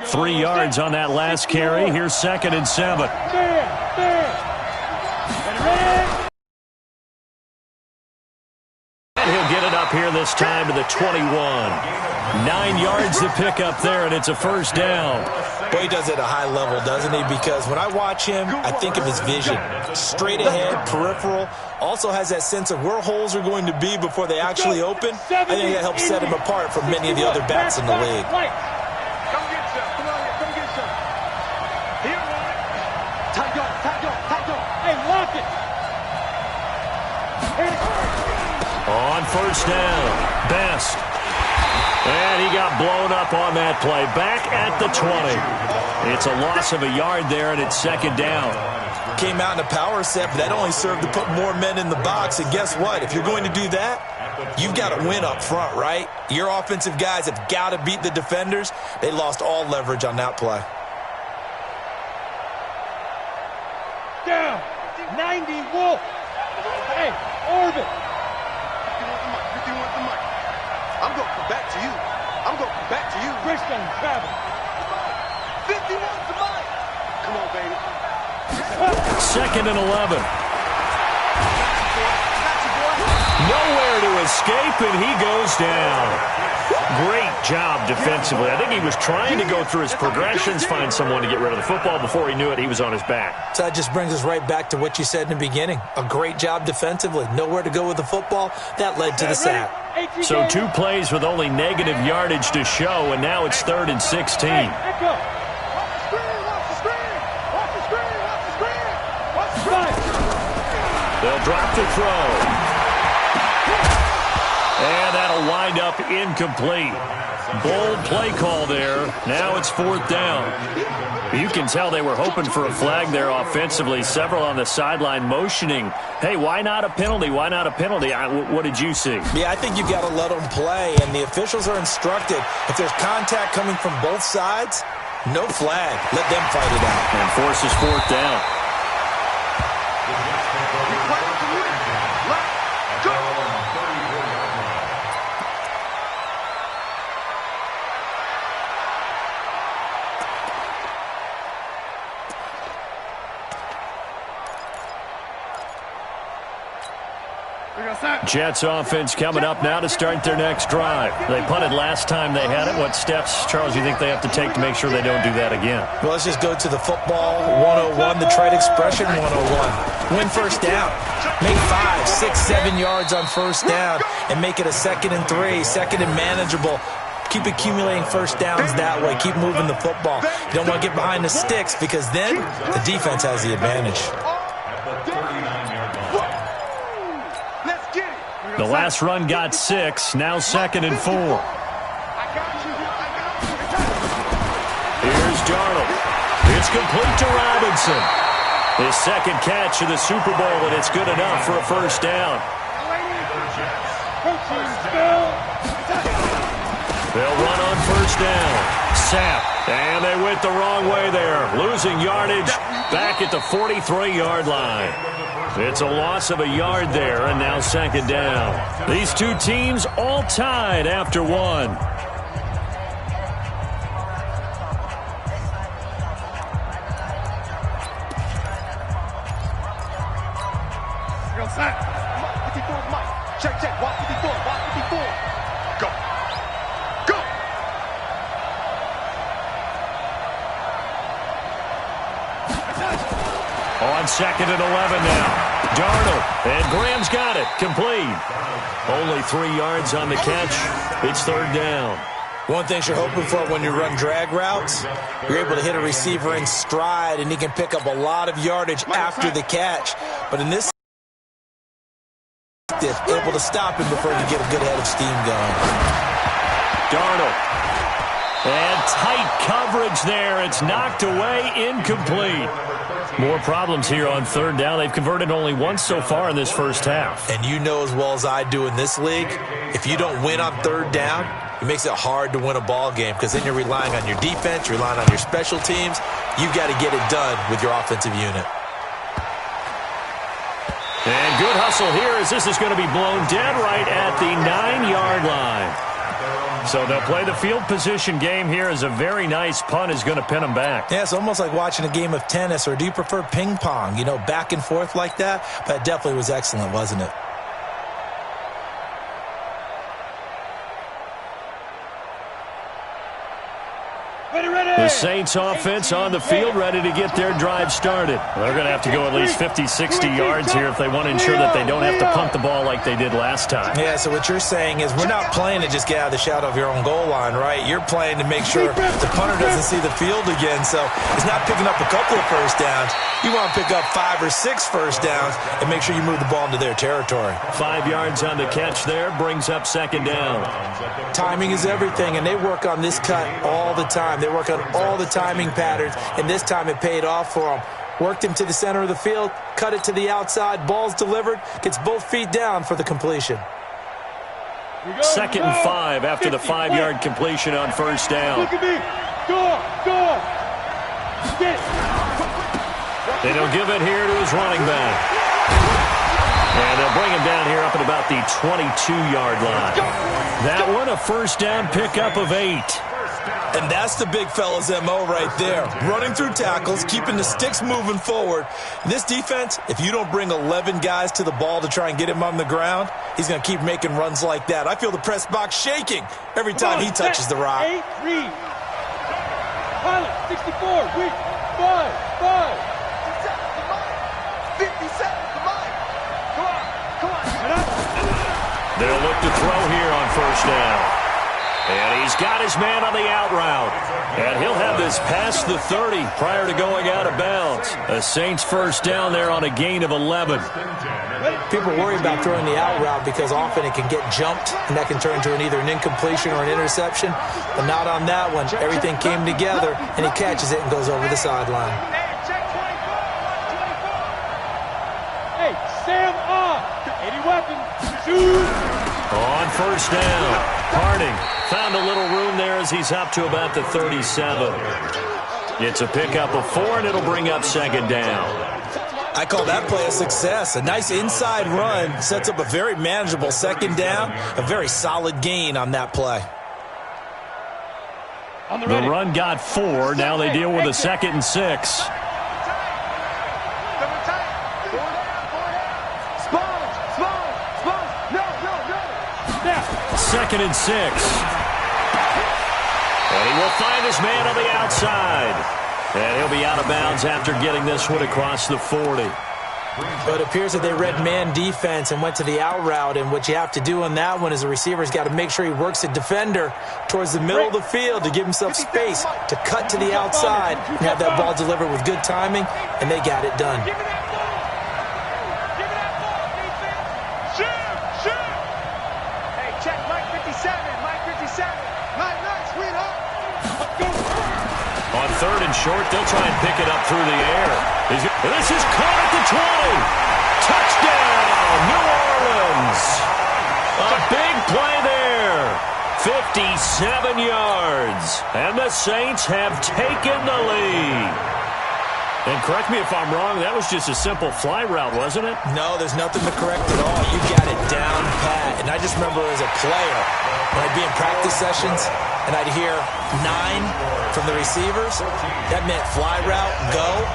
3 yards on that last carry. Here's 2nd and 7. And he'll get it up here this time to the 21. 9 yards to pick up there, and it's a first down. Boy, he does it at a high level, doesn't he? Because when I watch him, I think of his vision. Straight ahead, peripheral. Also has that sense of where holes are going to be before they actually open. I think that helps set him apart from many of the other backs in the league. On first down, Best. And he got blown up on that play. Back at the 20. It's a loss of a yard there, and it's 2nd down. Came out in a power set, but that only served to put more men in the box. And guess what? If you're going to do that, you've got to win up front, right? Your offensive guys have got to beat the defenders. They lost all leverage on that play. Down. 90 Wolf. Hey, Orbit. I'm going to come back to you. I'm going to come back to you. Christian Travis. 51 to Mike. Come on, baby. 2nd and 11. Nowhere to escape, and he goes down. Great job defensively. I think he was trying to go through his progressions, find someone to get rid of the football. Before he knew it, he was on his back. So that just brings us right back to what you said in the beginning. A great job defensively. Nowhere to go with the football. That led to the sack. So 2 plays with only negative yardage to show, and now it's 3rd and 16. They'll drop the throw. And that'll wind up incomplete. Bold play call there. Now it's 4th down. You can tell they were hoping for a flag there offensively. Several on the sideline motioning. Hey, why not a penalty? Why not a penalty? What did you see? Yeah, I think you've got to let them play, and the officials are instructed. If there's contact coming from both sides, no flag. Let them fight it out. And forces 4th down. Jets offense coming up now to start their next drive. They punted last time they had it. What steps, Charles, do you think they have to take to make sure they don't do that again? Well, let's just go to the football 101, the trade expression 101. Win first down. Make 5, 6, 7 yards on first down and make it a 2nd and 3, 2nd and manageable. Keep accumulating first downs that way. Keep moving the football. You don't want to get behind the sticks because then the defense has the advantage. The last run got 6. Now 2nd and 4. Here's Darnold. It's complete to Robinson. His 2nd catch of the Super Bowl, and it's good enough for a first down. They'll run on first down. Sapp. And they went the wrong way there. Losing yardage back at the 43-yard line. It's a loss of a yard there, and now 2nd down. These 2 teams all tied after 1. Check, check. Watch 54. Watch 54. Go. Go. On 2nd and 11 now. Darnold. And Graham's got it. Complete. Only 3 yards on the catch. It's 3rd down. One thing you're hoping for when you run drag routes, you're able to hit a receiver in stride, and he can pick up a lot of yardage after the catch. But in this, able to stop him before you get a good head of steam going. Darnold. And tight coverage there. It's knocked away, incomplete. More problems here on 3rd down. They've converted only once so far in this first half. And you know as well as I do in this league, if you don't win on 3rd down, it makes it hard to win a ball game because then you're relying on your defense, you're relying on your special teams. You've got to get it done with your offensive unit. And good hustle here as this is going to be blown dead right at the 9-yard line. So they'll play the field position game here as a very nice punt is going to pin them back. Yeah, it's almost like watching a game of tennis, or do you prefer ping pong? You know, back and forth like that? But it definitely was excellent, wasn't it? The Saints offense on the field, ready to get their drive started. They're going to have to go at least 50, 60 yards here if they want to ensure that they don't have to punt the ball like they did last time. Yeah, so what you're saying is we're not playing to just get out of the shadow of your own goal line, right? You're playing to make sure the punter doesn't see the field again. So it's not picking up a couple of first downs. You want to pick up 5 or 6 first downs and make sure you move the ball into their territory. 5 yards on the catch there, brings up second down. Timing is everything, and they work on this cut all the time. They work on all the timing patterns, and this time it paid off for them. Worked him to the center of the field, cut it to the outside, ball's delivered, gets both feet down for the completion. Second and 5 after the 5-yard completion on first down. Look at me. Go. And he'll give it here to his running back. And they'll bring him down here up at about the 22-yard line. That one, a first down pickup of 8. And that's the big fella's MO right there. Running through tackles, keeping the sticks moving forward. This defense, if you don't bring 11 guys to the ball to try and get him on the ground, he's going to keep making runs like that. I feel the press box shaking every time he touches the rock. 8, read. Pilot, 64, read. 5. 50 seconds, come on. They'll look to throw here on first down. And he's got his man on the out route. And he'll have this past the 30 prior to going out of bounds. A Saints first down there on a gain of 11. People worry about throwing the out route because often it can get jumped, and that can turn into either an incompletion or an interception. But not on that one. Everything came together, and he catches it and goes over the sideline. Hey, Sam on. Any weapons. Shoot. On first down, Harding found a little room there as he's up to about the 37. It's a pickup of 4, and it'll bring up second down. I call that play a success. A nice inside run sets up a very manageable second down, a very solid gain on that play. The run got 4. Now they deal with a 2nd and 6. Second and 6. And he will find his man on the outside. And he'll be out of bounds after getting this one across the 40. But it appears that they read man defense and went to the out route. And what you have to do on that one is the receiver's got to make sure he works the defender towards the middle of the field to give himself space to cut to the outside and have that ball delivered with good timing. And they got it done. On third and short, they'll try and pick it up through the air. This is caught at the 20. Touchdown, New Orleans. A big play there. 57 yards. And the Saints have taken the lead. And correct me if I'm wrong, that was just a simple fly route, wasn't it? No, there's nothing to correct at all. You got it down pat. And I just remember as a player, when I'd be in practice sessions, and I'd hear 9 from the receivers, that meant fly route, go,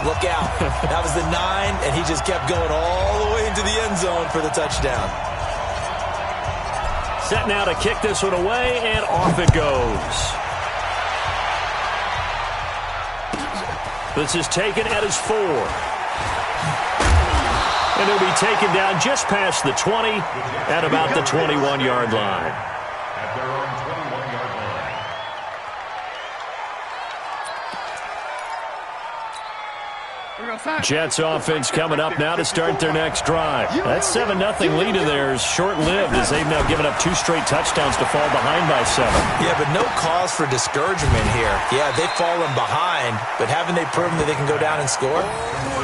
look out. That was the 9, and he just kept going all the way into the end zone for the touchdown. Set now to kick this one away, and off it goes. This is taken at his 4. And he'll be taken down just past the 20 at about the 21-yard line. Jets offense coming up now to start their next drive. That 7-0 lead of theirs short-lived as they've now given up 2 straight touchdowns to fall behind by 7. Yeah, but no cause for discouragement here. Yeah, they've fallen behind, but haven't they proven that they can go down and score?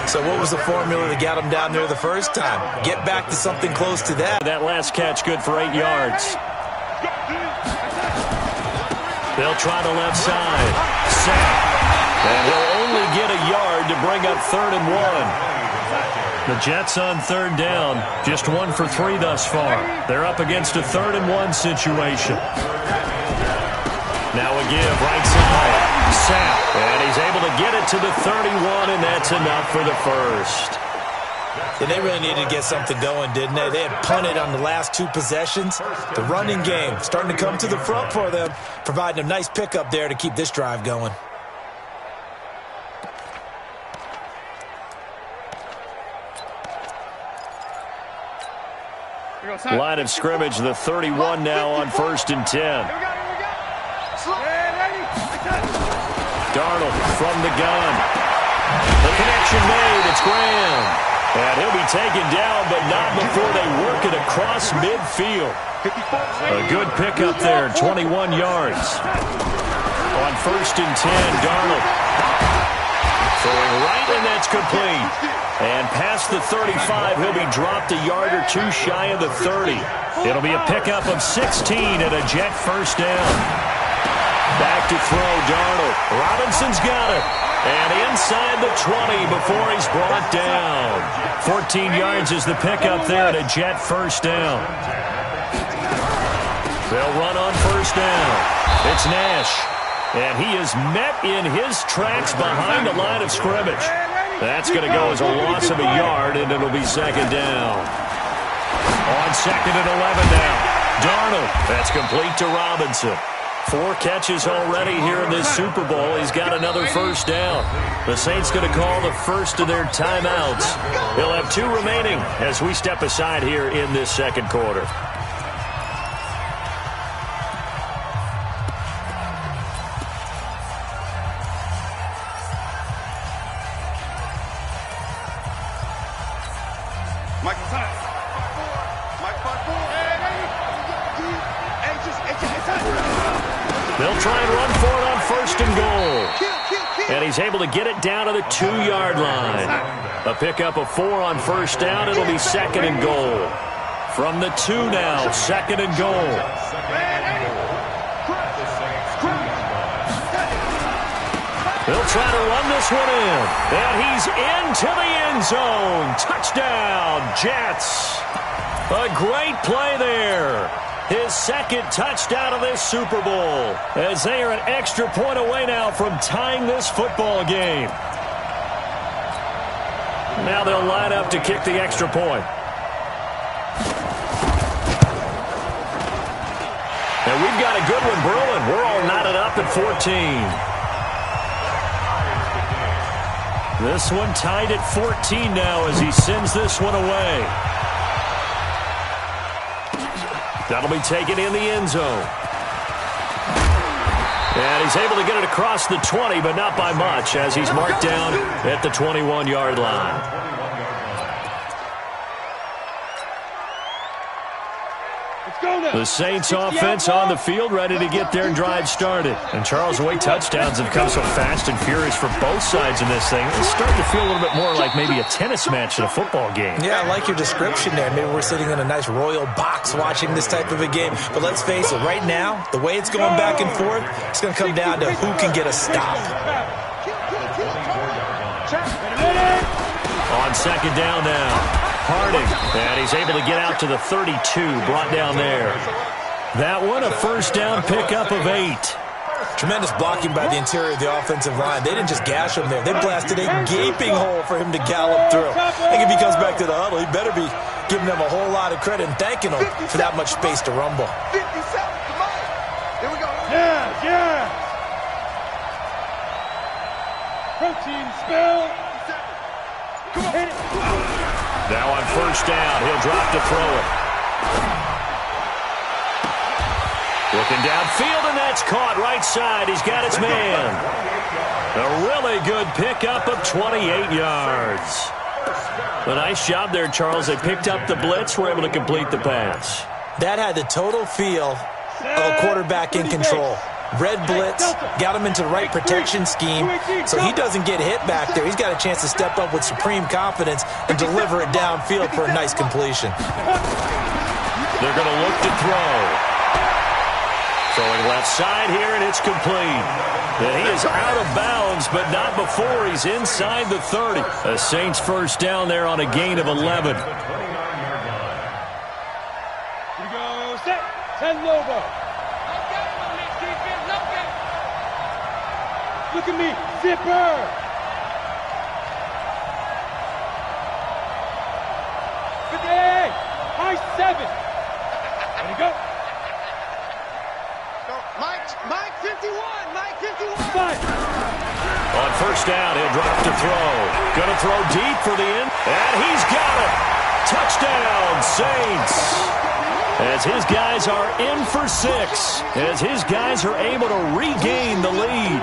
So what was the formula that got them down there the first time? Get back to something close to that. That last catch good for 8 yards. They'll try the left side. Sack. And he'll only get a yard to bring up 3rd and 1. The Jets on 3rd down, just 1 for 3 thus far. They're up against a 3rd and 1 situation. Now a give right side. Sapp, and he's able to get it to the 31, and that's enough for the first. Yeah, they really needed to get something going, didn't they? They had punted on the last two possessions. The running game starting to come to the front for them, providing a nice pickup there to keep this drive going. Line of scrimmage, the 31 now on 1st and 10. Darnold from the gun. The connection made. It's Graham. And he'll be taken down, but not before they work it across midfield. A good pickup there, 21 yards. On 1st and 10, Darnold. Throwing right, and that's complete. And past the 35, he'll be dropped a yard or two shy of the 30. It'll be a pickup of 16 and a Jet first down. Back to throw, Darnold. Robinson's got it. And inside the 20 before he's brought down. 14 yards is the pickup there and a Jet first down. They'll run on 1st down. It's Nash. And he is met in his tracks behind the line of scrimmage. That's going to go as a loss of a yard, and it'll be 2nd down. On 2nd and 11 now. Darnold. That's complete to Robinson. 4 catches already here in this Super Bowl. He's got another first down. The Saints going to call the first of their timeouts. He'll have 2 remaining as we step aside here in this 2nd quarter. They'll try and run for it on 1st and goal. And he's able to get it down to the 2-yard line. A pickup of 4 on 1st down. It'll be 2nd and goal. From the 2 now, 2nd and goal. They'll try to run this one in. And he's into the end zone. Touchdown, Jets. A great play there. His 2nd touchdown of this Super Bowl, as they are an extra point away now from tying this football game. Now they'll line up to kick the extra point. And we've got a good one brewing. We're all knotted up at 14. This one tied at 14 now as he sends this one away. That'll be taken in the end zone. And he's able to get it across the 20, but not by much, as he's marked down at the 21-yard line. The Saints offense on the field, ready to get their drive started. And Charles, the way touchdowns have come so fast and furious for both sides in this thing, it's starting to feel a little bit more like maybe a tennis match in a football game. Yeah, I like your description there. Maybe we're sitting in a nice royal box watching this type of a game. But let's face it, right now, the way it's going back and forth, it's going to come down to who can get a stop. On 2nd down now. Harding, and he's able to get out to the 32, brought down there. That one, a first down pickup of 8. Tremendous blocking by the interior of the offensive line. They didn't just gash him there. They blasted a gaping hole for him to gallop through. I think if he comes back to the huddle, he better be giving them a whole lot of credit and thanking them for that much space to rumble. 57, come on. Here we go. Yeah. Protein spill. Hit it. Now on first down, he'll drop to throw it. Looking downfield, and that's caught right side. He's got his man. A really good pickup of 28 yards. A nice job there, Charles. They picked up the blitz, were able to complete the pass. That had the total feel of a quarterback in control. Red blitz, got him into the right protection scheme, so he doesn't get hit back there. He's got a chance to step up with supreme confidence and deliver it downfield for a nice completion. They're going to look to throw. Throwing left side here, and it's complete. And he is out of bounds, but not before he's inside the 30. A Saints first down there on a gain of 11. Here we go, set, 10 Lobo. Look at me. Zipper. Hey, high 7. Ready to go. Mike 51. Mike 51. 5. On first down, he'll drop to throw. Going to throw deep for the end. And he's got it. Touchdown, Saints. As his guys are in for 6. As his guys are able to regain the lead.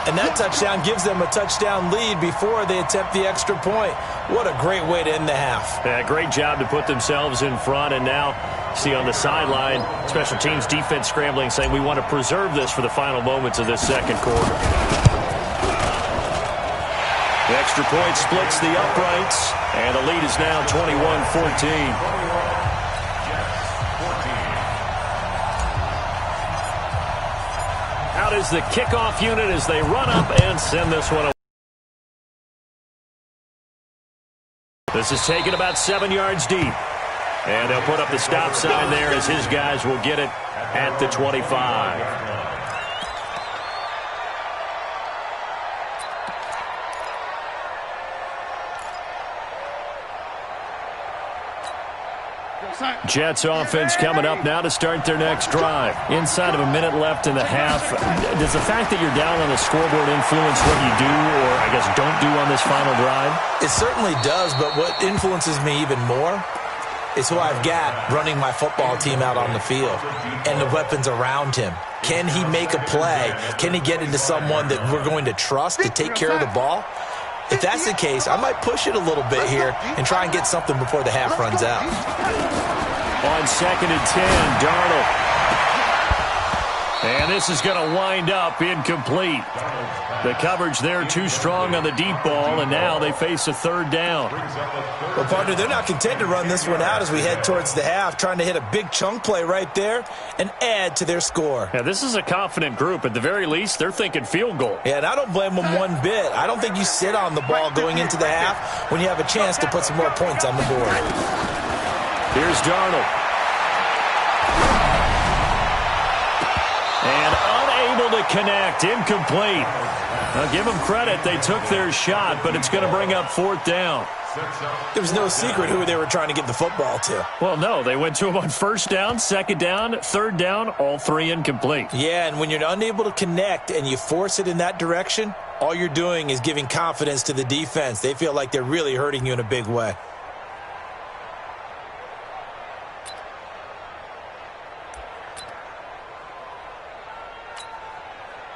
And that touchdown gives them a touchdown lead before they attempt the extra point. What a great way to end the half. Yeah, great job to put themselves in front. And now, see on the sideline, special teams defense scrambling, saying we want to preserve this for the final moments of this second quarter. The extra point splits the uprights, and the lead is now 21-14. Out is the kickoff unit as they run up and send this one away. This is taken about 7 yards deep. And they'll put up the stop sign there as his guys will get it at the 25. Jets offense coming up now to start their next drive. Inside of a minute left in the half. Does the fact that you're down on the scoreboard influence what you do, or I guess don't do on this final drive? It certainly does, but what influences me even more is who I've got running my football team out on the field and the weapons around him. Can he make a play? Can he get into someone that we're going to trust to take care of the ball? If that's the case, I might push it a little bit here and try and get something before the half runs out. On 2nd and 10, Darnold. And this is going to wind up incomplete. The coverage there too strong on the deep ball, and now they face a third down. Well, partner, they're not content to run this one out as we head towards the half, trying to hit a big chunk play right there and add to their score. Yeah, this is a confident group. At the very least, they're thinking field goal. Yeah, and I don't blame them one bit. I don't think you sit on the ball going into the half when you have a chance to put some more points on the board. Here's Darnold. And unable to connect, incomplete. Now, give them credit. They took their shot, but it's going to bring up 4th down. There was no secret who they were trying to get the football to. Well, no. They went to him on 1st down, 2nd down, 3rd down, all 3 incomplete. Yeah, and when you're unable to connect and you force it in that direction, all you're doing is giving confidence to the defense. They feel like they're really hurting you in a big way.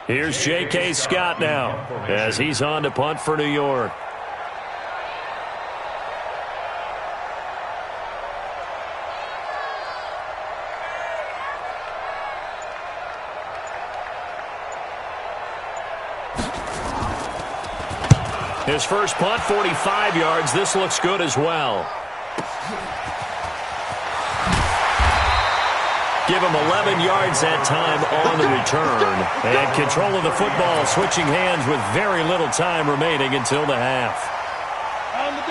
Here's J.K. Scott now as he's on to punt for New York. His first punt, 45 yards. This looks good as well. Give him 11 yards that time on the return. And control of the football, switching hands with very little time remaining until the half.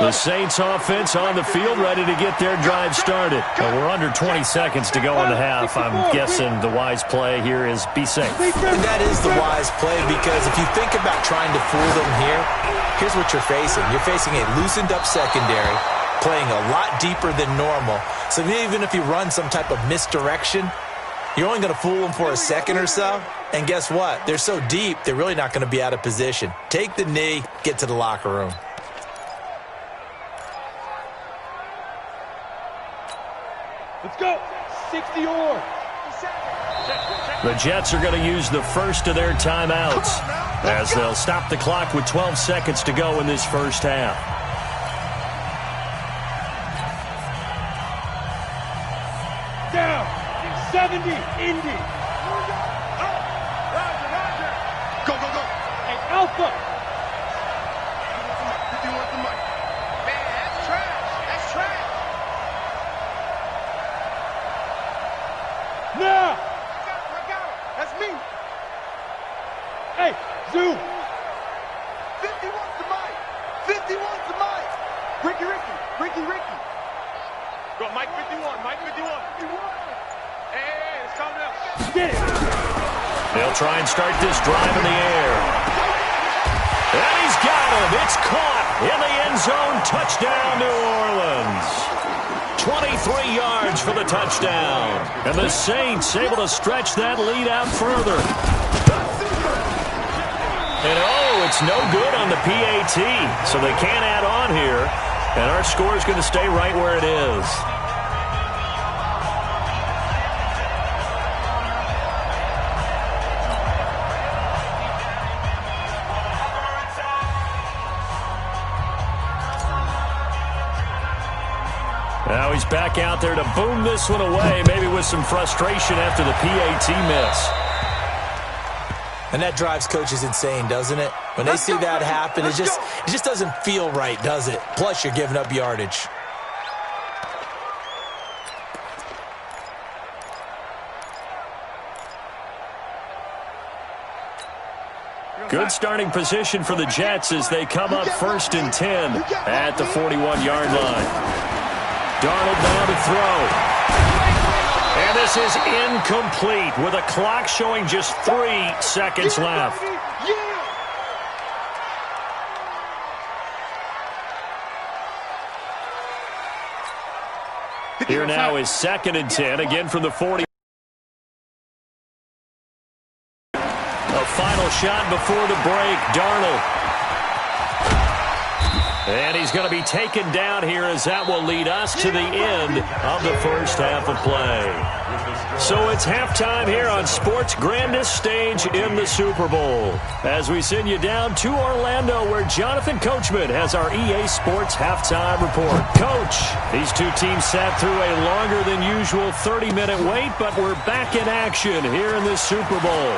The Saints offense on the field, ready to get their drive started. We're under 20 seconds to go in the half. I'm guessing the wise play here is be safe. And that is the wise play, because if you think about trying to fool them here, here's what you're facing. You're facing a loosened up secondary, playing a lot deeper than normal. So even if you run some type of misdirection, you're only going to fool them for a second or so. And guess what? They're so deep, they're really not going to be out of position. Take the knee, get to the locker room. Let's go. 60 or. The Jets are going to use the first of their timeouts as they'll stop the clock with 12 seconds to go in this first half. Down. 70. Indy. Go, go, go. Hey, Alpha. Man, that's trash. That's trash. Now. I got him. That's me. Hey, Zoom. 51's the mic. 51's the mic. Ricky. Go, Mike 51. Mike 51. Hey, it's coming up. Get it. They'll try and start this drive in the air. And he's got him. It's caught in the end zone. Touchdown, New Orleans. 23 yards for the touchdown. And the Saints able to stretch that lead out further. And it's no good on the PAT. So they can't add on here. And our score is going to stay right where it is. Now he's back out there to boom this one away, maybe with some frustration after the PAT miss. And that drives coaches insane, doesn't it? When they see that happen, it just doesn't feel right, does it? Plus, you're giving up yardage. Good starting position for the Jets as they come up 1st and 10 at the 41-yard line. Darnold now to throw. And this is incomplete with a clock showing just 3 seconds left. Here now is 2nd and 10, again from the 40. A final shot before the break, Darnold. And he's going to be taken down here as that will lead us to the end of the first half of play. So it's halftime here on sports' grandest stage in the Super Bowl. As we send you down to Orlando where Jonathan Coachman has our EA Sports halftime report. Coach, these two teams sat through a longer than usual 30-minute wait, but we're back in action here in this Super Bowl.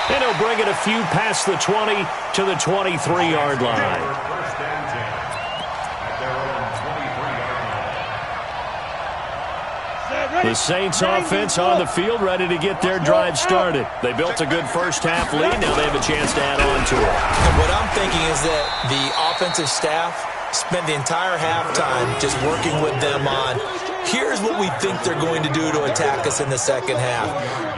And he'll bring it a few past the 20 to the 23-yard line. The Saints offense on the field, ready to get their drive started. They built a good first half lead. Now they have a chance to add on to it. And what I'm thinking is that the offensive staff spent the entire halftime just working with them on, here's what we think they're going to do to attack us in the second half.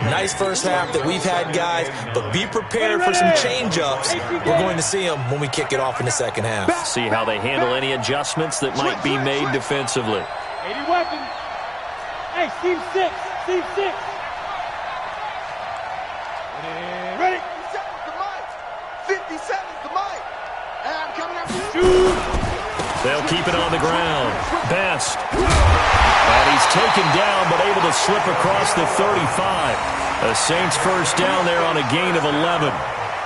Nice first half that we've had, guys, but be prepared for some change-ups. We're going to see them when we kick it off in the second half. See how they handle any adjustments that might be made defensively. 80 weapons. Hey, team 6. Team 6. Ready? 57's the mic. 57's the mic. And I'm coming up. Shoot. They'll keep it on the ground. Best. And he's taken down, but able to slip across the 35. The Saints first down there on a gain of 11.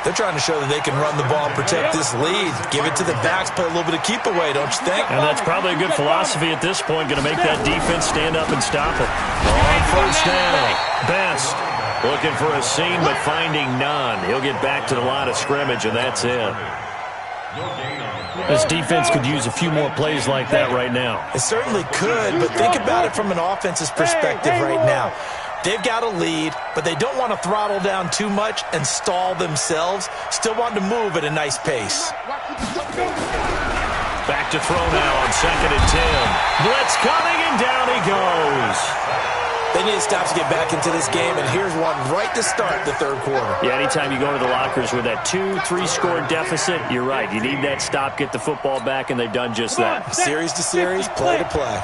They're trying to show that they can run the ball and protect this lead. Give it to the backs, play a little bit of keep away, don't you think? And that's probably a good philosophy at this point. Going to make that defense stand up and stop it. On first down, Best looking for a seam, but finding none. He'll get back to the line of scrimmage, and that's it. This defense could use a few more plays like that right now. It certainly could, but think about it from an offense's perspective right now. They've got a lead, but they don't want to throttle down too much and stall themselves. Still want to move at a nice pace. Back to throw now on 2nd and 10. Blitz coming, and down he goes. They need to stop to get back into this game, and here's one right to start the third quarter. Yeah, anytime you go to the lockers with that 2-3 score deficit, you're right. You need that stop, get the football back, and they've done just that. Series to series, play to play.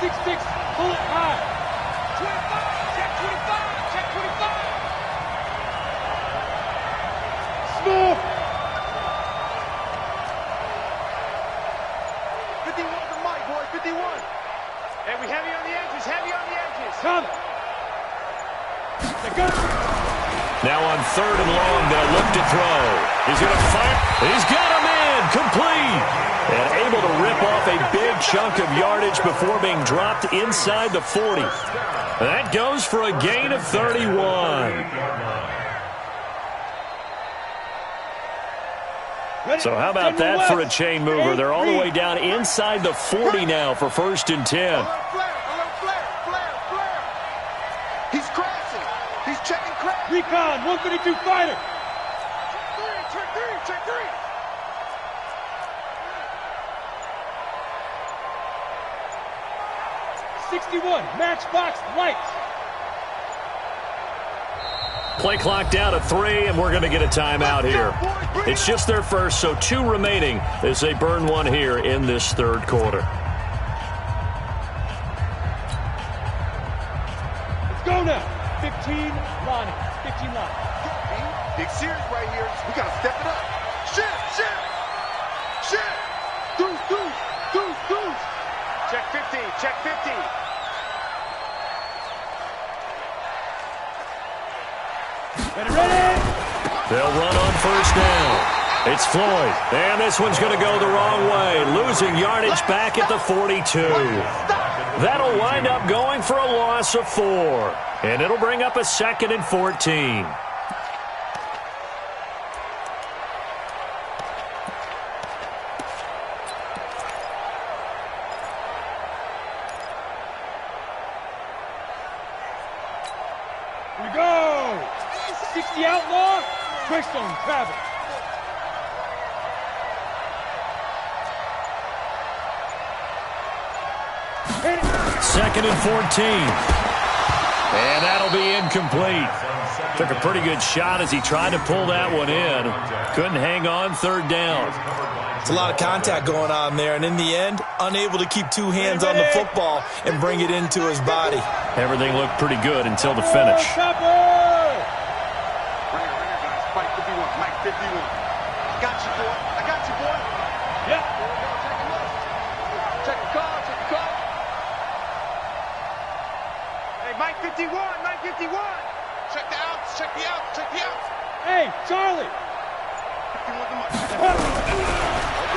6-6. Pull it high. 25. Check 25. Check 25. Smooth. 51's the mic, boys. 51. Hey, we heavy on the edges. Heavy on the edges. Come. They go. Now on 3rd and long, they'll look to throw. He's going to fire. He's got him in. Complete. And able to rip off a big chunk of yardage before being dropped inside the 40. That goes for a gain of 31. So how about that for a chain mover? They're all the way down inside the 40 now for 1st and 10. A little flare. He's crashing. He's checking crash. Recon. 132 fighter. Check 3. 61. Matchbox lights. Play clock down to 3, and we're going to get a timeout here. It's just their first, so 2 remaining as they burn one here in this third quarter. Let's go now. 15, Lonnie. 15, Lonnie. Big series right here. We got to step it up. Shift. Deuce. Check 15. Ready? They'll run on first down. It's Floyd, and this one's going to go the wrong way, losing yardage back at the 42. That'll wind up going for a loss of 4, and it'll bring up a 2nd and 14. Here we go. 60 outlaw. Christian travel. Second and 14. And that'll be incomplete. Took a pretty good shot as he tried to pull that one in. Couldn't hang on third down. It's a lot of contact going on there, and in the end, unable to keep 2 hands on the football and bring it into his body. Everything looked pretty good until the finish. Mike 51. I got you, boy. Yeah. Check the call. Hey, Mike 51. Check the outs. Hey, Charlie.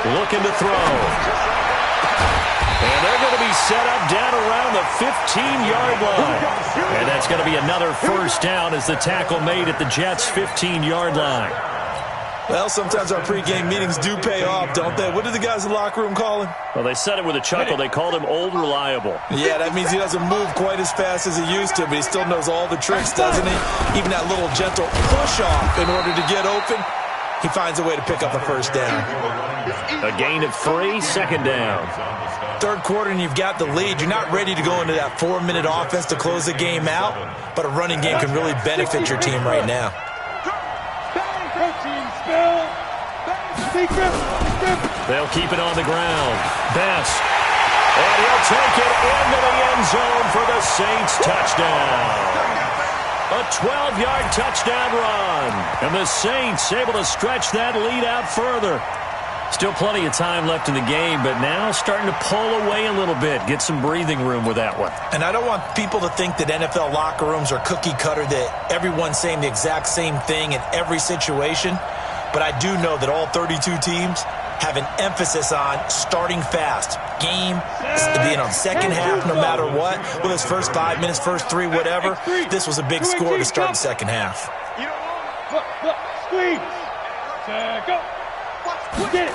Looking to throw. And they're going to be set up down around the 15-yard line. And that's going to be another first down as the tackle made at the Jets' 15-yard line. Well, sometimes our pregame meetings do pay off, don't they? What did the guys in the locker room call him? Well, they said it with a chuckle. They called him Old Reliable. Yeah, that means he doesn't move quite as fast as he used to, but he still knows all the tricks, doesn't he? Even that little gentle push-off in order to get open, he finds a way to pick up a first down. A gain of 3, second down. Third quarter and you've got the lead. You're not ready to go into that 4-minute offense to close the game out, but a running game can really benefit your team right now. Protein spill. They'll keep it on the ground. Best. And he'll take it into the end zone for the Saints touchdown. A 12-yard touchdown run. And the Saints able to stretch that lead out further. Still plenty of time left in the game, but now starting to pull away a little bit. Get some breathing room with that one. And I don't want people to think that NFL locker rooms are cookie cutter, that everyone's saying the exact same thing in every situation. But I do know that all 32 teams have an emphasis on starting fast. Game, being on second half no matter what. Whether it's first 5 minutes, first 3, whatever. This was a big score to start the second half. Look, squeeze. Go. Get it.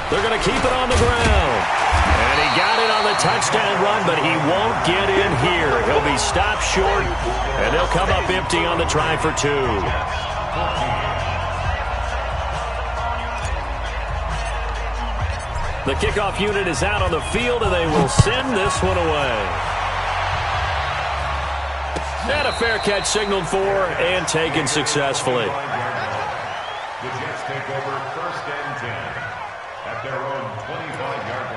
They're going to keep it on the ground. And he got it on the touchdown run, but he won't get in here. He'll be stopped short, and they'll come up empty on the try for 2. The kickoff unit is out on the field, and they will send this one away. And a fair catch signaled for and taken successfully. The Jets take over first and 10 at their own 25-yard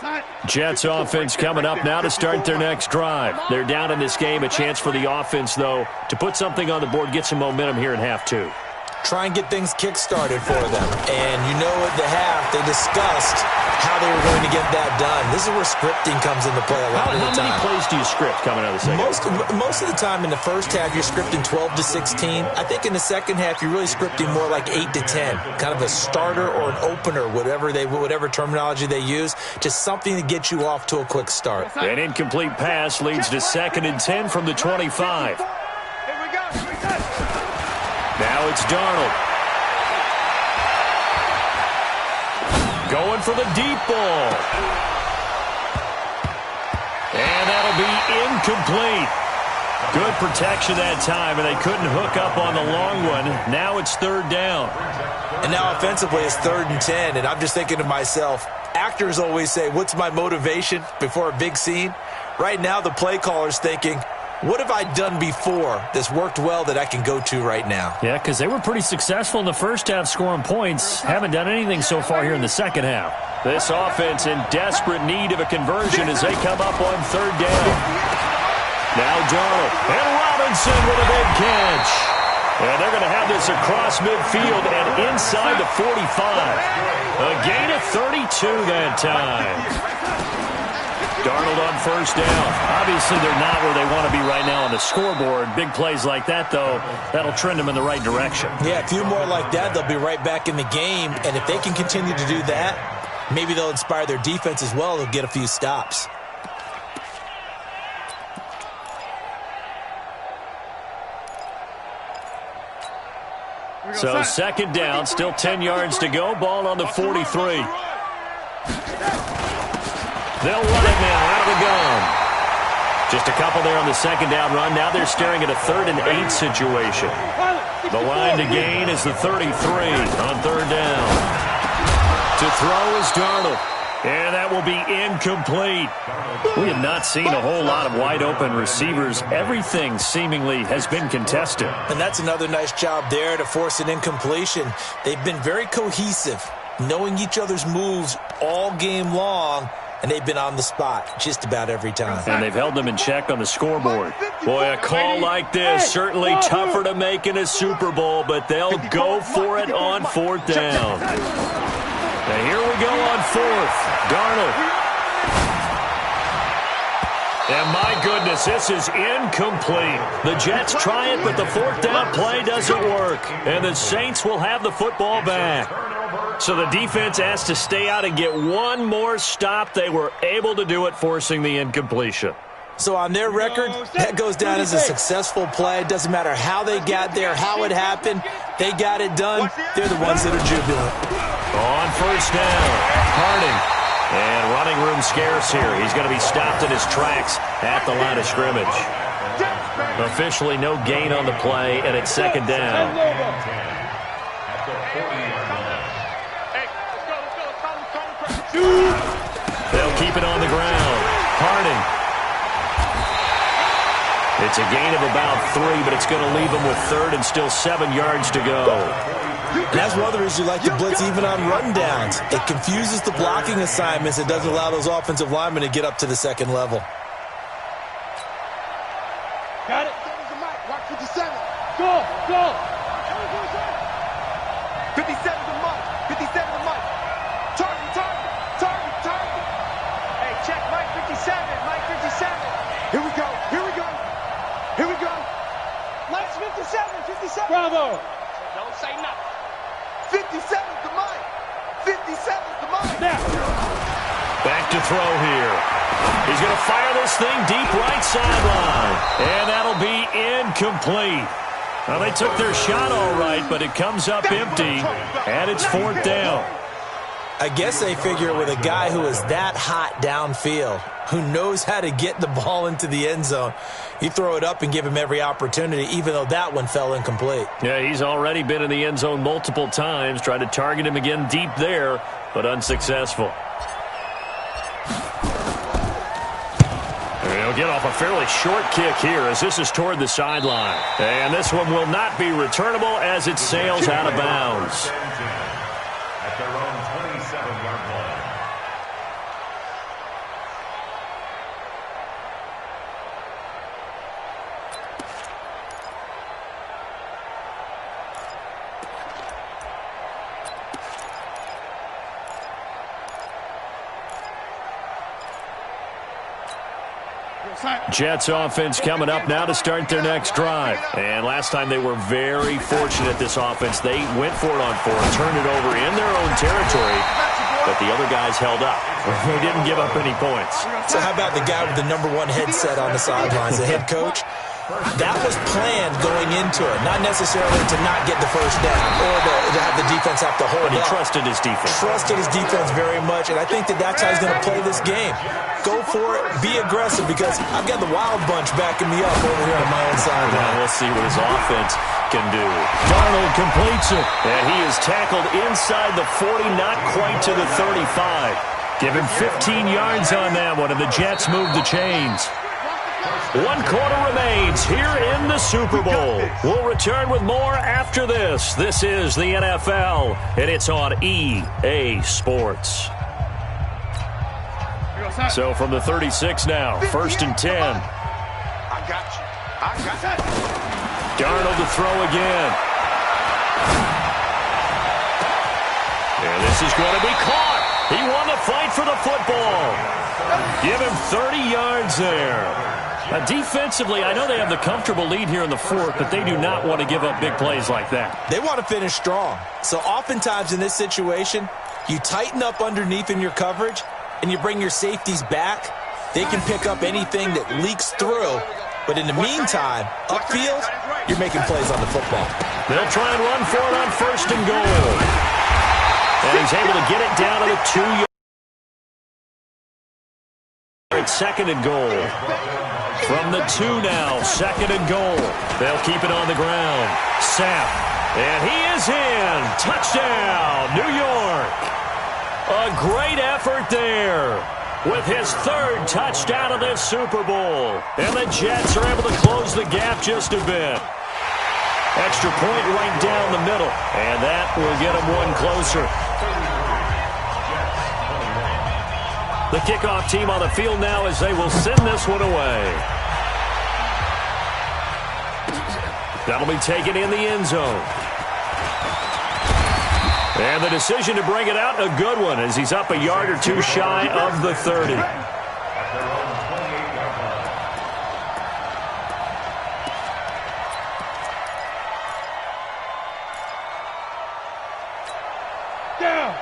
line. Jets offense coming up now to start their next drive. They're down in this game. A chance for the offense, though, to put something on the board, get some momentum here in half 2. Try and get things kick-started for them. And you know at the half, they discussed how they were going to get that done. This is where scripting comes into play a lot of the time. How many plays do you script coming out of the second half? Most of the time in the first half, you're scripting 12 to 16. I think in the second half, you're really scripting more like 8 to 10. Kind of a starter or an opener, whatever terminology they use. Just something to get you off to a quick start. An incomplete pass leads to second and 10 from the 25. Here we go. Now it's Darnold. Going for the deep ball. And that'll be incomplete. Good protection that time, and they couldn't hook up on the long one. Now it's third down. And now offensively it's 3rd and 10, and I'm just thinking to myself, Actors always say, what's my motivation before a big scene? Right now, the play caller's thinking, what have I done before that's worked well that I can go to right now? Yeah, because they were pretty successful in the first half scoring points. Haven't done anything so far here in the second half. This offense in desperate need of a conversion as they come up on third down. Now Darnold and Robinson with a big catch. And they're going to have this across midfield and inside the 45. A gain of 32 that time. Darnold on first down. Obviously, they're not where they want to be right now on the scoreboard. Big plays like that, though, that'll trend them in the right direction. Yeah, a few more like that, they'll be right back in the game. And if they can continue to do that, maybe they'll inspire their defense as well. They'll get a few stops. So second down, still 10 yards to go. Ball on the 43. They'll run it now out of the gun. Just a couple there on the second down run. Now they're staring at a 3rd and 8 situation. The line to gain is the 33 on third down. To throw is Darnold. And that will be incomplete. We have not seen a whole lot of wide-open receivers. Everything seemingly has been contested. And that's another nice job there to force an incompletion. They've been very cohesive, knowing each other's moves all game long, and they've been on the spot just about every time. And they've held them in check on the scoreboard. Boy, a call like this, certainly tougher to make in a Super Bowl, but they'll go for it on fourth down. And here we go on fourth. Darnold. And my goodness, this is incomplete. The Jets try it, but the fourth down play doesn't work. And the Saints will have the football back. So the defense has to stay out and get one more stop. They were able to do it, forcing the incompletion. So on their record, that goes down as a successful play. It doesn't matter how they got there, how it happened. They got it done. They're the ones that are jubilant. On first down, Harding. And running room scarce here. He's going to be stopped in his tracks at the line of scrimmage. Officially no gain on the play, and it's second down. They'll keep it on the ground. Harding. It's a gain of about 3, but it's going to leave them with third and still 7 yards to go. And that's one of the reasons you like to blitz even on rundowns. It confuses the blocking assignments. It doesn't allow those offensive linemen to get up to the second level. Got it. Watch 57. Go, go. 57 to Mike. 57 to Mike. Target. Hey, check Mike 57. Mike 57. Here we go. Mike's 57. Bravo. Don't say nothing. 57 to Mike. 57 to Mike. Now. Back to throw here. He's going to fire this thing deep right sideline. And that'll be incomplete. Well, they took their shot all right, but it comes up empty. And it's fourth down. I guess they figure with a guy who is that hot downfield, who knows how to get the ball into the end zone, you throw it up and give him every opportunity, even though that one fell incomplete. Yeah, he's already been in the end zone multiple times, tried to target him again deep there, but unsuccessful. He'll get off a fairly short kick here as this is toward the sideline. And this one will not be returnable as it sails out of bounds. At their own 27-yard line. Jets offense coming up now to start their next drive. And last time they were very fortunate, this offense. They went for it on fourth, turned it over in their own territory, but the other guys held up. They didn't give up any points. So how about the guy with the #1 headset on the sidelines, the head coach? That was planned going into it, not necessarily to not get the first down or to have the defense have to hold But he up. trusted his defense. Trusted his defense very much, and I think that's how he's going to play this game. Go for it, be aggressive, because I've got the wild bunch backing me up over here on my own sideline. Well, we'll see what his offense can do. Darnold completes it, and he is tackled inside the 40, not quite to the 35. Give him 15 yards on that one, and the Jets move the chains. 1 quarter remains here in the Super Bowl. We'll return with more after this. This is the NFL, and it's on EA Sports. So from the 36 now, 1st and 10. I got you. Darnold to throw again. And this is going to be caught. He won the fight for the football. Give him 30 yards there. Defensively, I know they have the comfortable lead here in the 4th, but they do not want to give up big plays like that. They want to finish strong. So oftentimes in this situation, you tighten up underneath in your coverage, and you bring your safeties back. They can pick up anything that leaks through. But in the meantime, upfield, you're making plays on the football. They'll try and run for it on 1st and goal. And he's able to get it down to the 2-yard. It's 2nd and goal. From the 2 now, 2nd and goal. They'll keep it on the ground. Sapp. And he is in. Touchdown, New York. A great effort there with his 3rd touchdown of this Super Bowl. And the Jets are able to close the gap just a bit. Extra point right down the middle. And that will get them one closer. The kickoff team on the field now as they will send this one away. That'll be taken in the end zone. And the decision to bring it out, a good one, as he's up a yard or 2 shy of the 30.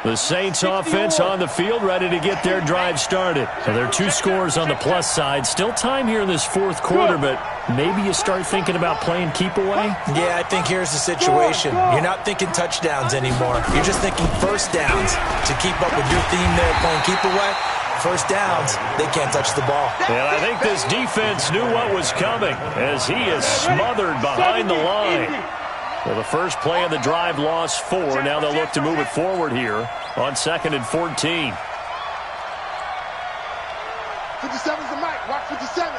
The Saints offense on the field, ready to get their drive started. So there are 2 scores on the plus side. Still time here in this 4th quarter, but maybe you start thinking about playing keep away? Yeah, I think here's the situation. You're not thinking touchdowns anymore. You're just thinking first downs. To keep up with your theme there, playing keep away, first downs, they can't touch the ball. And I think this defense knew what was coming as he is smothered behind the line. Well, the first play of the drive lost 4. Now they'll look to move it forward here on 2nd and 14. 57's the mic. Watch 57.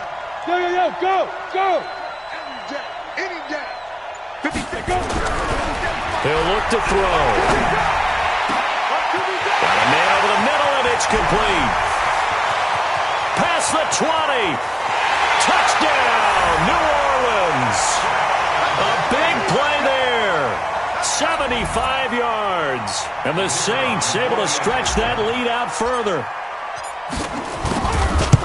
Yo, go. Any day. 56. Go. He'll look to throw. Got a man over the middle, and it's complete. Past the 20. Touchdown, New Orleans. A big play there. 75 yards. And the Saints able to stretch that lead out further.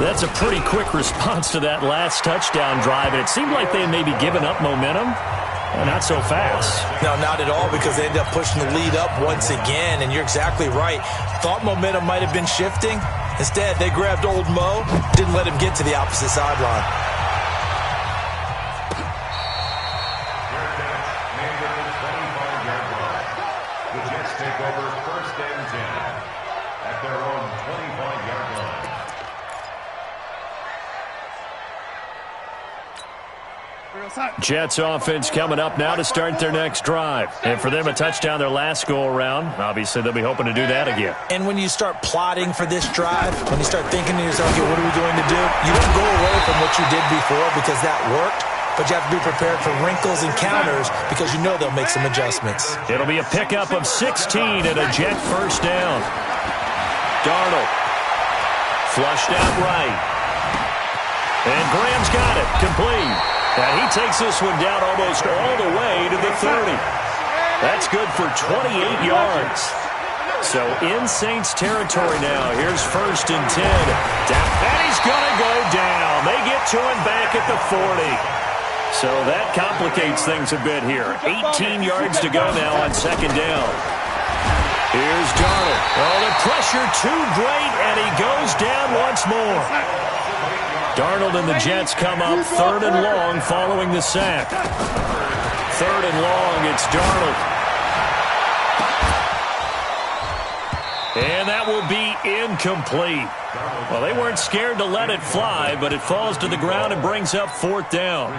That's a pretty quick response to that last touchdown drive, and it seemed like they had maybe given up momentum. Not so fast. No, not at all, because they ended up pushing the lead up once again, and you're exactly right. Thought momentum might have been shifting. Instead, they grabbed old Mo, didn't let him get to the opposite sideline. Take over 1st and 10 at their own 25-yard line. Jets offense coming up now to start their next drive. And for them, a touchdown their last go-around. Obviously, they'll be hoping to do that again. And when you start plotting for this drive, when you start thinking to yourself, okay, what are we going to do? You don't go away from what you did before because that worked. But you have to be prepared for wrinkles and counters because you know they'll make some adjustments. It'll be a pickup of 16 and a Jet first down. Darnold. Flushed out right. And Graham's got it. Complete. And he takes this one down almost all the way to the 30. That's good for 28 yards. So in Saints territory now. Here's 1st and 10. And he's going to go down. They get to him back at the 40. So that complicates things a bit here. 18 yards to go now on 2nd down. Here's Darnold. Oh, the pressure too great, and he goes down once more. Darnold and the Jets come up 3rd and long following the sack. 3rd and long, it's Darnold. And that will be incomplete. Well, they weren't scared to let it fly, but it falls to the ground and brings up 4th down.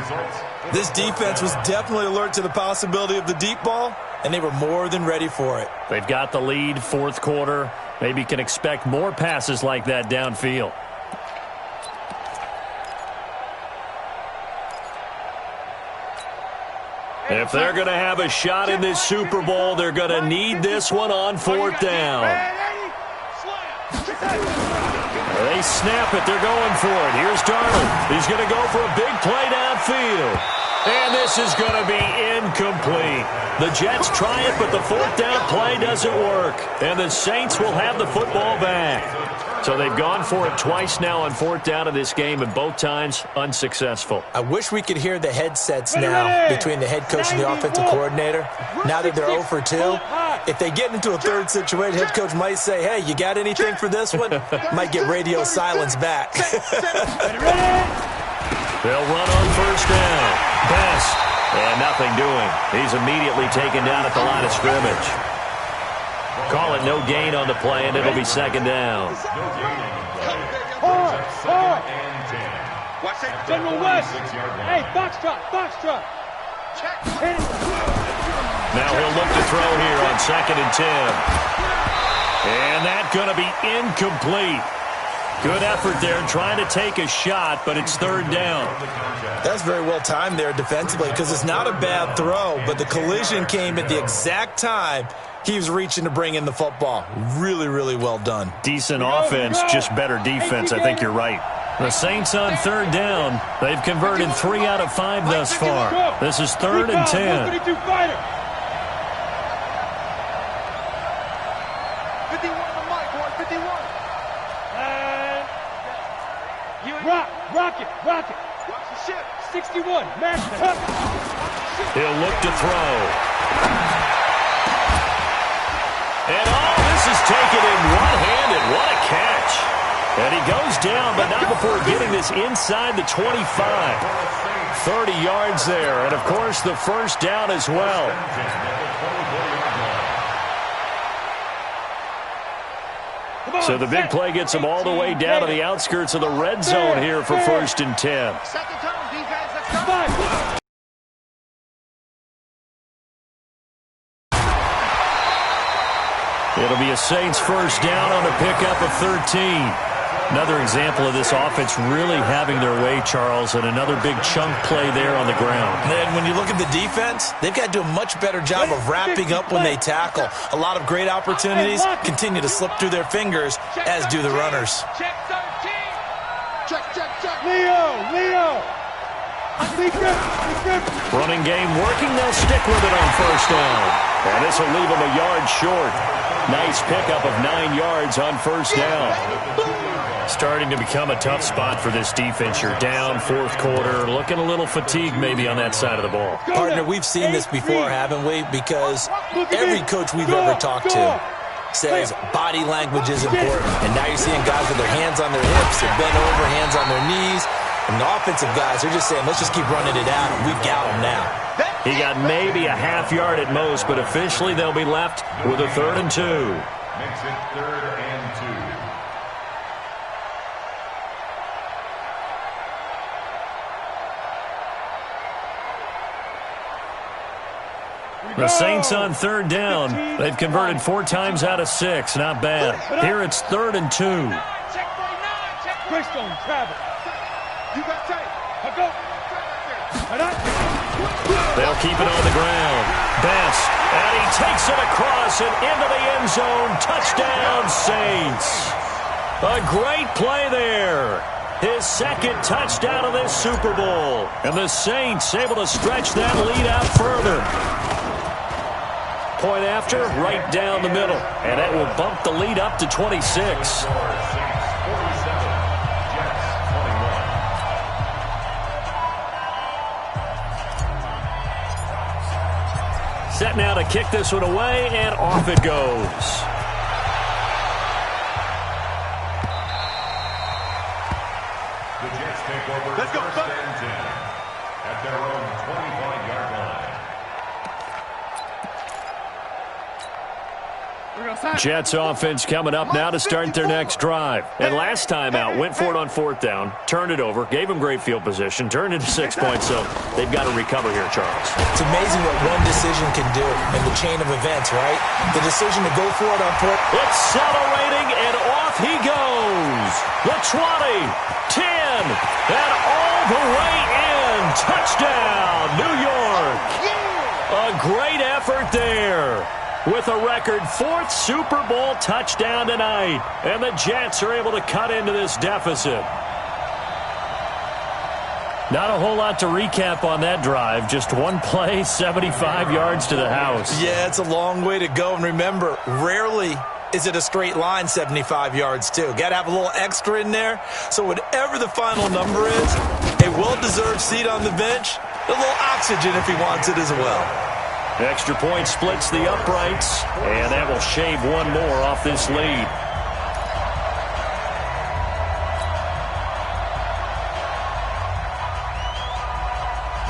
This defense was definitely alert to the possibility of the deep ball, and they were more than ready for it. They've got the lead, 4th quarter. Maybe can expect more passes like that downfield. If they're going to have a shot in this Super Bowl, they're going to need this one on 4th down. They snap it. They're going for it. Here's Darnold. He's going to go for a big play downfield. And this is going to be incomplete. The Jets try it, but the 4th down play doesn't work. And the Saints will have the football back. So they've gone for it twice now on 4th down in this game, and both times unsuccessful. I wish we could hear the headsets now between the head coach and the offensive coordinator. Now that they're 0 for 2, if they get into a third situation, head coach might say, hey, you got anything for this one? Might get radio silence back. They'll run on 1st down. Best. And nothing doing. He's immediately taken down at the line of scrimmage. Call it no gain on the play, and it'll be 2nd down. General West. Hey, box drop. Now he'll look to throw here on 2nd and 10. And that's going to be incomplete. Good effort there trying to take a shot, but it's 3rd down. That's very well timed there defensively because it's not a bad throw, but the collision came at the exact time he was reaching to bring in the football. Really, really well done. Decent offense, just better defense. I think you're right. The Saints on 3rd down. They've converted 3 out of 5 thus far. This is 3rd and 10. 51 on the mic, boy, 51. Rocket. Watch the ship. 61, Master. He'll look to throw. And this is taken in one-handed. What a catch. And he goes down, but not before getting this inside the 25. 30 yards there, and of course the 1st down as well. So the big play gets them all the way down to the outskirts of the red zone here for 1st and 10. It'll be a Saints 1st down on a pickup of 13. Another example of this offense really having their way, Charles, and another big chunk play there on the ground. And when you look at the defense, they've got to do a much better job of wrapping up when they tackle. A lot of great opportunities continue to slip through their fingers, as do the runners. Check. Leo. Running game working. They'll stick with it on 1st down. And this will leave them a yard short. Nice pickup of 9 yards on 1st down. Starting to become a tough spot for this defense. You're down 4th quarter. Looking a little fatigued maybe on that side of the ball. Partner, we've seen this before, haven't we? Because every coach we've ever talked to says body language is important. And now you're seeing guys with their hands on their hips, they're bent over, hands on their knees. And the offensive guys are just saying, let's just keep running it out, and we've got them now. He got maybe a half yard at most, but officially they'll be left with a 3rd and 2. Makes it 3rd and 2. The Saints on 3rd down. They've converted 4 times out of 6. Not bad. Here it's 3rd and 2. Greystone travel. You got tape. Go. They'll keep it on the ground. Best. And he takes it across and into the end zone. Touchdown, Saints. A great play there. His 2nd touchdown of this Super Bowl. And the Saints able to stretch that lead out further. Point after, right down the middle. And that will bump the lead up to 26. Set now to kick this one away, and off it goes. The Jets take over 1st and 10 at their own 25-yard line. Jets offense coming up now to start their next drive. And last time out, went for it on 4th down, turned it over, gave them great field position, turned it to 6 points, so they've got to recover here, Charles. It's amazing what one decision can do in the chain of events, right? The decision to go for it on 4th. Accelerating, and off he goes. The 20, 10, and all the way in. Touchdown, New York. A great effort there. With a record 4th Super Bowl touchdown tonight. And the Jets are able to cut into this deficit. Not a whole lot to recap on that drive. Just one play, 75 yards to the house. Yeah, it's a long way to go. And remember, rarely is it a straight line 75 yards, too. Got to have a little extra in there. So whatever the final number is, a well-deserved seat on the bench, a little oxygen if he wants it as well. Extra point splits the uprights, and that will shave one more off this lead.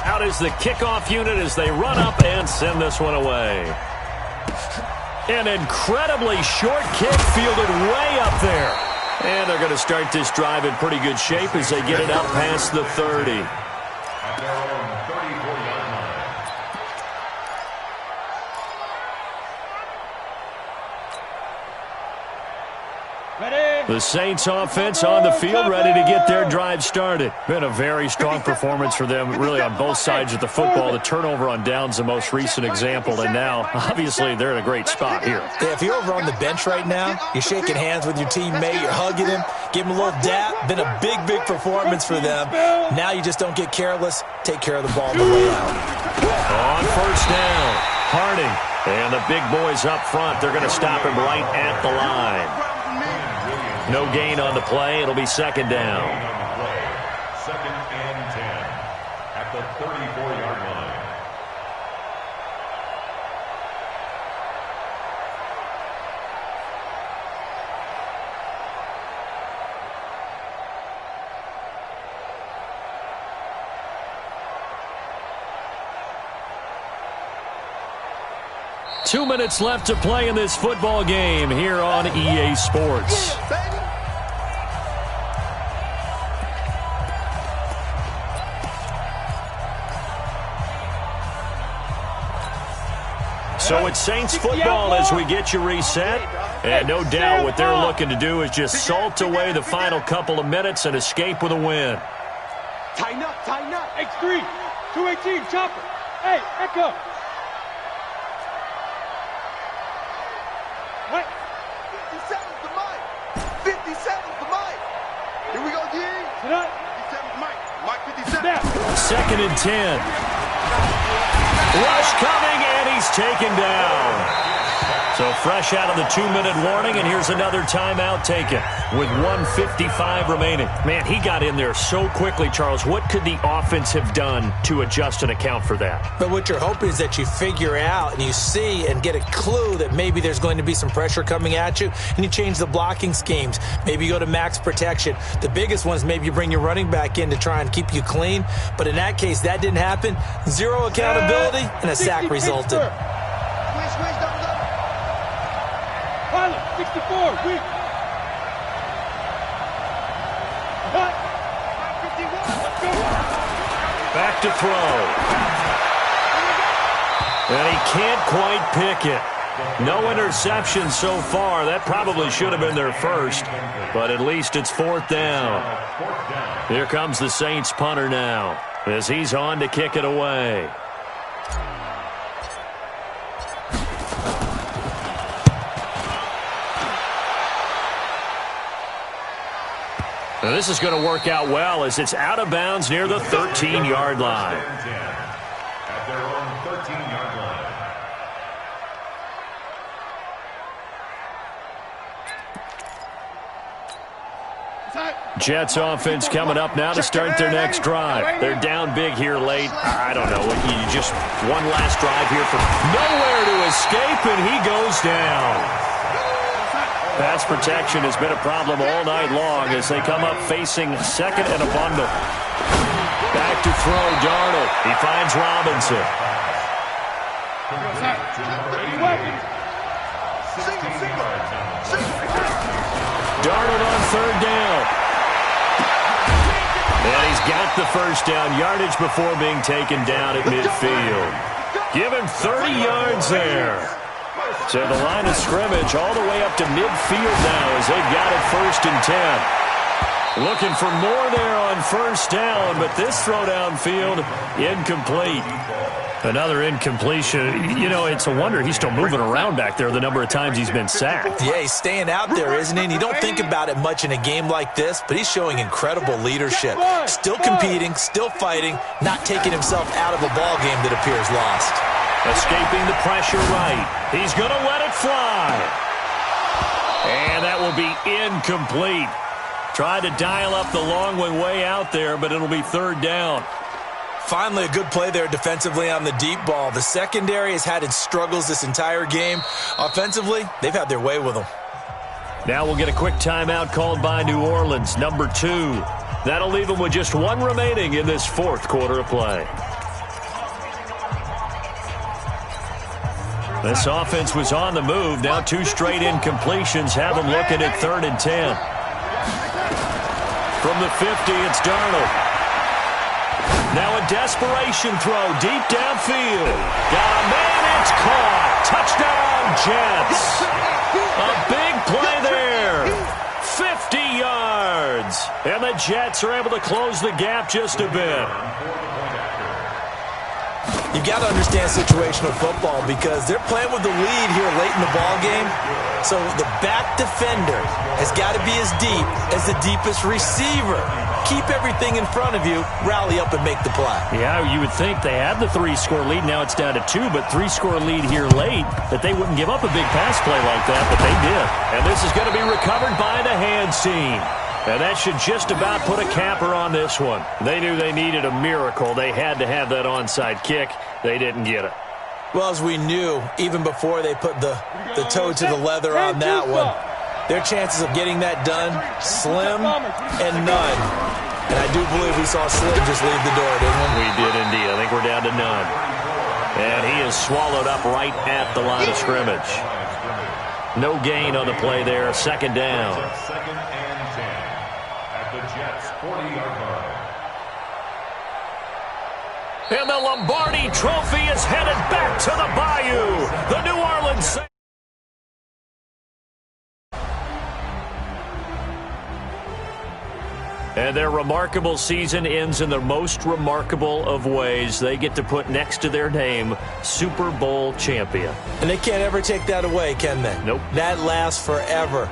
Out is the kickoff unit as they run up and send this one away. An incredibly short kick fielded way up there. And they're going to start this drive in pretty good shape as they get it up past the 30. At their own 34-yard line. The Saints offense on the field, ready to get their drive started. Been a very strong performance for them, really on both sides of the football. The turnover on downs, the most recent example, and now, obviously, they're in a great spot here. Yeah, if you're over on the bench right now, you're shaking hands with your teammate, you're hugging him, give him a little dap. Been a big, big performance for them. Now you just don't get careless. Take care of the ball on the way out. On 1st down, Harding. And the big boys up front, they're going to stop him right at the line. No gain on the play. It'll be 2nd down. 2nd and 10 at the 34-yard line. Two minutes left to play in this football game here on EA Sports. So it's Saints football as we get you reset. And no doubt what they're looking to do is just salt away the final couple of minutes and escape with a win. Tighten up, tighten up. X3, 218, chopper. Hey, echo. What? 57's the mic. 57's the mic. Here we go, D. Sit up. 57's Mike. Mike 57. Snap. 2nd and 10. Rush coming, and he's taken down. So fresh out of the 2-minute warning, and here's another timeout taken with 1:55 remaining. Man, he got in there so quickly, Charles. What could the offense have done to adjust and account for that? But what you're hoping is that you figure out and you see and get a clue that maybe there's going to be some pressure coming at you, and you change the blocking schemes. Maybe you go to max protection. The biggest one is maybe you bring your running back in to try and keep you clean. But in that case, that didn't happen. Zero accountability, and a sack resulted. Switch, double. Pilot, 64, weak. Cut. 51, let's go. Back to throw. And he can't quite pick it. No interception so far. That probably should have been their first, but at least it's 4th down. Here comes the Saints punter now as he's on to kick it away. Now this is going to work out well as it's out of bounds near the 13-yard line. At their own 13-yard line. Jets offense coming up now to start their next drive. They're down big here late. I don't know. You just one last drive here from nowhere to escape, and he goes down. Pass protection has been a problem all night long as they come up facing 2nd and a bundle. Back to throw, Darnold. He finds Robinson. Darnold on third down. And he's got the first down yardage before being taken down at midfield. Give him 30 yards there. So the line of scrimmage all the way up to midfield now as they've got it 1st and 10. Looking for more there on first down, but this throw downfield incomplete. Another incompletion. You know, it's a wonder he's still moving around back there the number of times he's been sacked. Yeah, he's staying out there, isn't he? And you don't think about it much in a game like this, but he's showing incredible leadership. Still competing, still fighting, not taking himself out of a ball game that appears lost. Escaping the pressure right. He's going to let it fly. And that will be incomplete. Tried to dial up the long one way out there, but it'll be 3rd down. Finally, a good play there defensively on the deep ball. The secondary has had its struggles this entire game. Offensively, they've had their way with them. Now we'll get a quick timeout called by New Orleans, number 2. That'll leave them with just 1 remaining in this 4th quarter of play. This offense was on the move. Now 2 straight incompletions have them looking at 3rd and 10. From the 50, it's Darnold. Now a desperation throw deep downfield. Got a man, it's caught. Touchdown, Jets. A big play there. 50 yards. And the Jets are able to close the gap just a bit. You've got to understand situational football because they're playing with the lead here late in the ball game. So the back defender has got to be as deep as the deepest receiver. Keep everything in front of you, rally up and make the play. Yeah, you would think they had the 3-score lead. Now it's down to 2, but 3-score lead here late, that they wouldn't give up a big pass play like that, but they did. And this is going to be recovered by the hands team. And that should just about put a capper on this one. They knew they needed a miracle. They had to have that onside kick. They didn't get it. Well, as we knew, even before they put the toe to the leather on that one, their chances of getting that done, slim and none. And I do believe we saw Slim just leave the door, didn't we? We did indeed. I think we're down to none. And he is swallowed up right at the line of scrimmage. No gain on the play there. 2nd down. 2nd and 10 at the Jets' 40-yard line. And the Lombardi Trophy is headed back to the Bayou. The New Orleans Saints. And their remarkable season ends in the most remarkable of ways. They get to put next to their name, Super Bowl champion. And they can't ever take that away, can they? Nope. That lasts forever.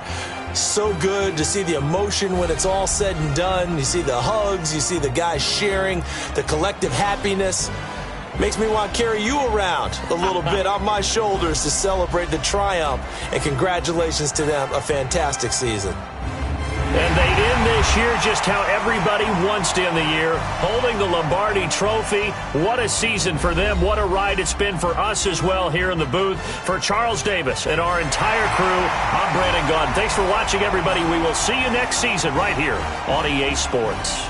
So good to see the emotion when it's all said and done. You see the hugs, you see the guys sharing, the collective happiness. Makes me want to carry you around a little bit on my shoulders to celebrate the triumph. And congratulations to them, a fantastic season. And they'd end this year just how everybody wants to end the year, holding the Lombardi Trophy. What a season for them. What a ride it's been for us as well here in the booth. For Charles Davis and our entire crew, I'm Brandon Gaudin. Thanks for watching, everybody. We will see you next season right here on EA Sports.